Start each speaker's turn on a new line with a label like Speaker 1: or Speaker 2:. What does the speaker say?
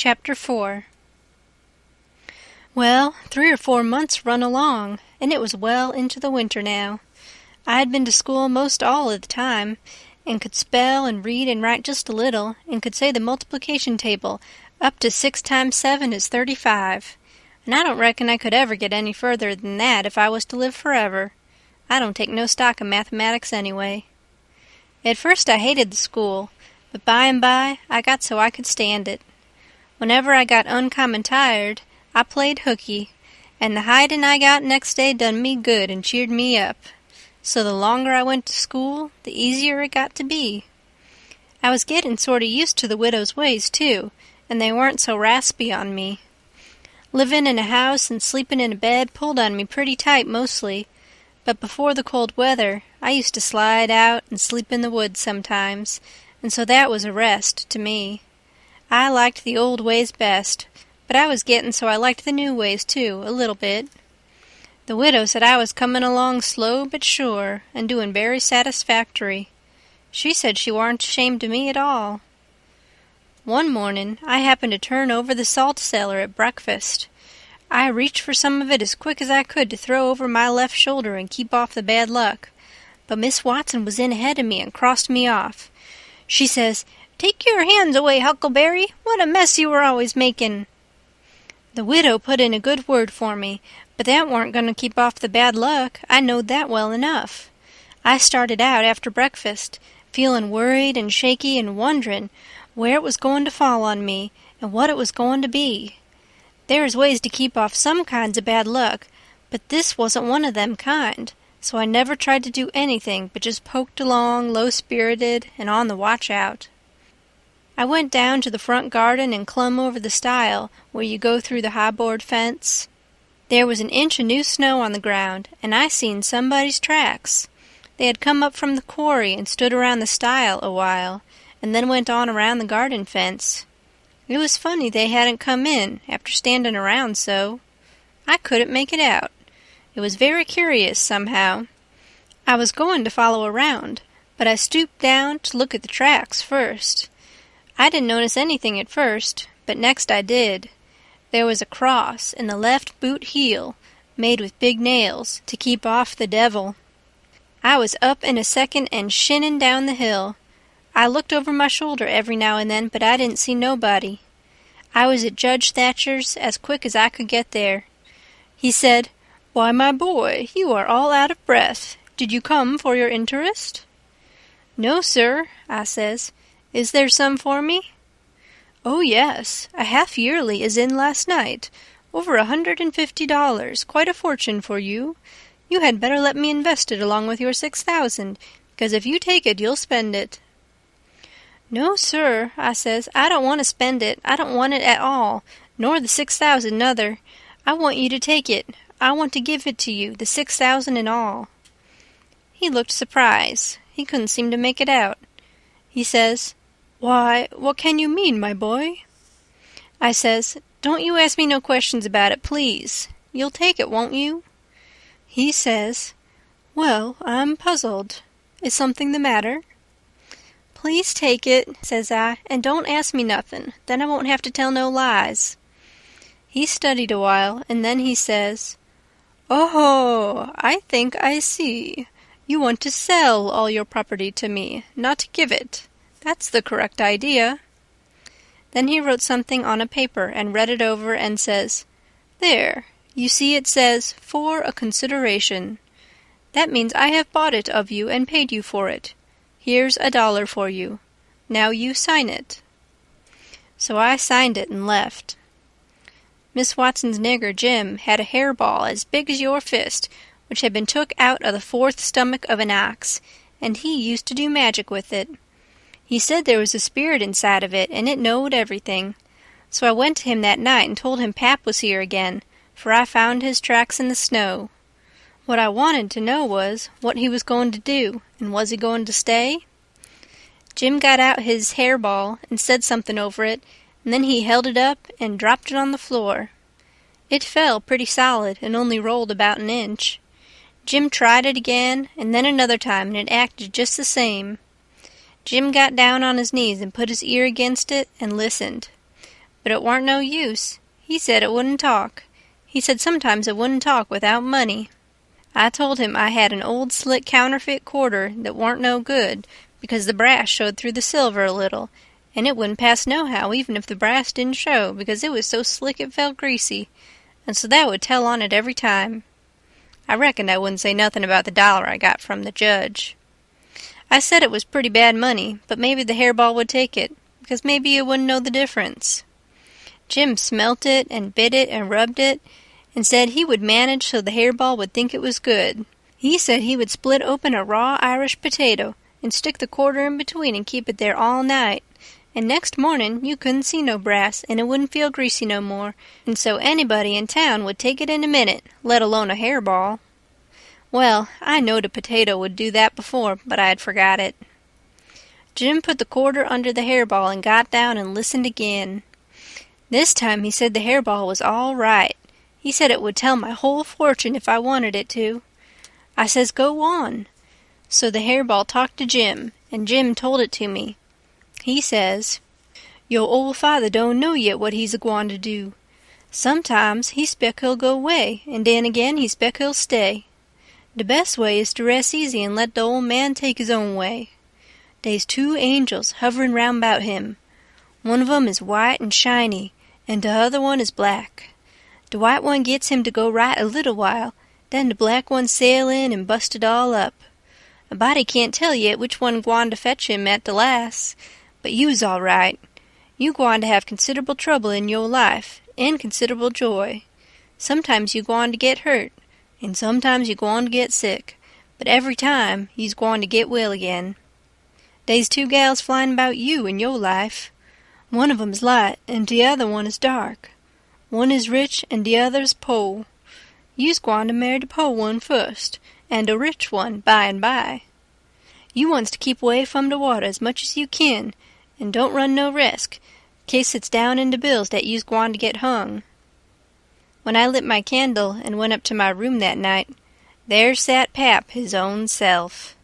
Speaker 1: Chapter 4. Well, 3 or 4 months run along, and it was well into the winter now. I had been to school most all of the time, and could spell and read and write just a little, and could say the multiplication table up to 6 times 7 is 35. And I don't reckon I could ever get any further than that if I was to live forever. I don't take no stock in mathematics anyway. At first I hated the school, but by and by I got so I could stand it. Whenever I got uncommon tired, I played hooky, and the hidin' I got next day done me good and cheered me up. So the longer I went to school, the easier it got to be. I was gettin' sort of used to the widow's ways, too, and they weren't so raspy on me. Livin' in a house and sleepin' in a bed pulled on me pretty tight mostly, but before the cold weather I used to slide out and sleep in the woods sometimes, and so that was a rest to me. I liked the old ways best, but I was gettin' so I liked the new ways, too, a little bit. The widow said I was comin' along slow but sure, and doin' very satisfactory. She said she warn't ashamed of me at all. One mornin' I happened to turn over the salt cellar at breakfast. I reached for some of it as quick as I could to throw over my left shoulder and keep off the bad luck, but Miss Watson was in ahead of me and crossed me off. She says, "Take your hands away, Huckleberry. What a mess you were always makin'." The widow put in a good word for me, but that warn't going to keep off the bad luck. I knowed that well enough. I started out after breakfast, feelin' worried and shaky and wonderin' where it was going to fall on me and what it was going to be. There's ways to keep off some kinds of bad luck, but this wasn't one of them kind, so I never tried to do anything but just poked along low-spirited and on the watch-out. I went down to the front garden and clumb over the stile where you go through the high-board fence. There was an inch of new snow on the ground, and I seen somebody's tracks. They had come up from the quarry and stood around the stile a while, and then went on around the garden fence. It was funny they hadn't come in after standing around so. I couldn't make it out. It was very curious, somehow. I was going to follow around, but I stooped down to look at the tracks first. I didn't notice anything at first, but next I did. There was a cross in the left boot heel, made with big nails, to keep off the devil. I was up in a second and shinnin' down the hill. I looked over my shoulder every now and then, but I didn't see nobody. I was at Judge Thatcher's as quick as I could get there. He said, "Why, my boy, you are all out of breath. Did you come for your interest?" "No, sir," I says. "Is there some for me?" "Oh, yes. A half-yearly is in last night. Over $150, quite a fortune for you. You had better let me invest it along with your 6,000, because if you take it you'll spend it." "No, sir," I says, "I don't want to spend it. I don't want it at all, nor the 6,000 nother. I want you to take it. I want to give it to you, the 6,000 and all." He looked surprised. He couldn't seem to make it out. He says, "Why, what can you mean, my boy?" I says, "Don't you ask me no questions about it, please. You'll take it, won't you?" He says, "Well, I'm puzzled. Is something the matter?" "Please take it," says I, "and don't ask me nothin'. Then I won't have to tell no lies." He studied a while, and then he says, "Oh, I think I see. You want to sell all your property to me, not give it. That's the correct idea." Then he wrote something on a paper and read it over and says, "There, you see it says, 'for a consideration.' That means I have bought it of you and paid you for it. Here's $1 for you. Now you sign it." So I signed it and left. Miss Watson's nigger Jim had a hairball as big as your fist, which had been took out of the 4th stomach of an ox, and he used to do magic with it. He said there was a spirit inside of it, and it knowed everything. So I went to him that night and told him Pap was here again, for I found his tracks in the snow. What I wanted to know was what he was going to do, and was he going to stay? Jim got out his hairball and said something over it, and then he held it up and dropped it on the floor. It fell pretty solid and only rolled about an inch. Jim tried it again, and then another time, and it acted just the same. Jim got down on his knees and put his ear against it and listened. But it warn't no use. He said it wouldn't talk. He said sometimes it wouldn't talk without money. I told him I had an old slick counterfeit quarter that warn't no good, because the brass showed through the silver a little, and it wouldn't pass nohow even if the brass didn't show, because it was so slick it felt greasy, and so that would tell on it every time. I reckoned I wouldn't say nothing about the dollar I got from the judge. I said it was pretty bad money, but maybe the hairball would take it, because maybe you wouldn't know the difference. Jim smelt it and bit it and rubbed it, and said he would manage so the hairball would think it was good. He said he would split open a raw Irish potato and stick the quarter in between and keep it there all night, and next morning you couldn't see no brass and it wouldn't feel greasy no more, and so anybody in town would take it in a minute, let alone a hairball. Well, I knowed a potato would do that before, but I had forgot it. Jim put the quarter under the hairball and got down and listened again. This time he said the hairball was all right. He said it would tell my whole fortune if I wanted it to. I says, go on. So the hairball talked to Jim, and Jim told it to me. He says, "Yo' old father don't know yet what he's a-gwine to do. Sometimes he spec he'll go away, and den again he spec he'll stay. The best way is to rest easy and let the old man take his own way. Dey's 2 angels hovering round 'bout him. One of 'em is white and shiny, and the other one is black. The white one gets him to go right a little while, then the black one sail in and bust it all up. A body can't tell yet which one gwine to fetch him at the last, but you's all right. You gwine to have considerable trouble in yo' life, and considerable joy. Sometimes you gwine to get hurt, and sometimes you gwine to get sick, but every time you's gwine to get well again. Dey's 2 gals flyin' 'bout you in yo' life. One of 'em's light, and the other one is dark. One is rich, and the other's po'. You's gwine to marry the po' one first, and the rich one by and by. You wants to keep away from the water as much as you kin, and don't run no risk, case it's down in the bills that you's gwine to get hung." When I lit my candle and went up to my room that night, there sat Pap his own self.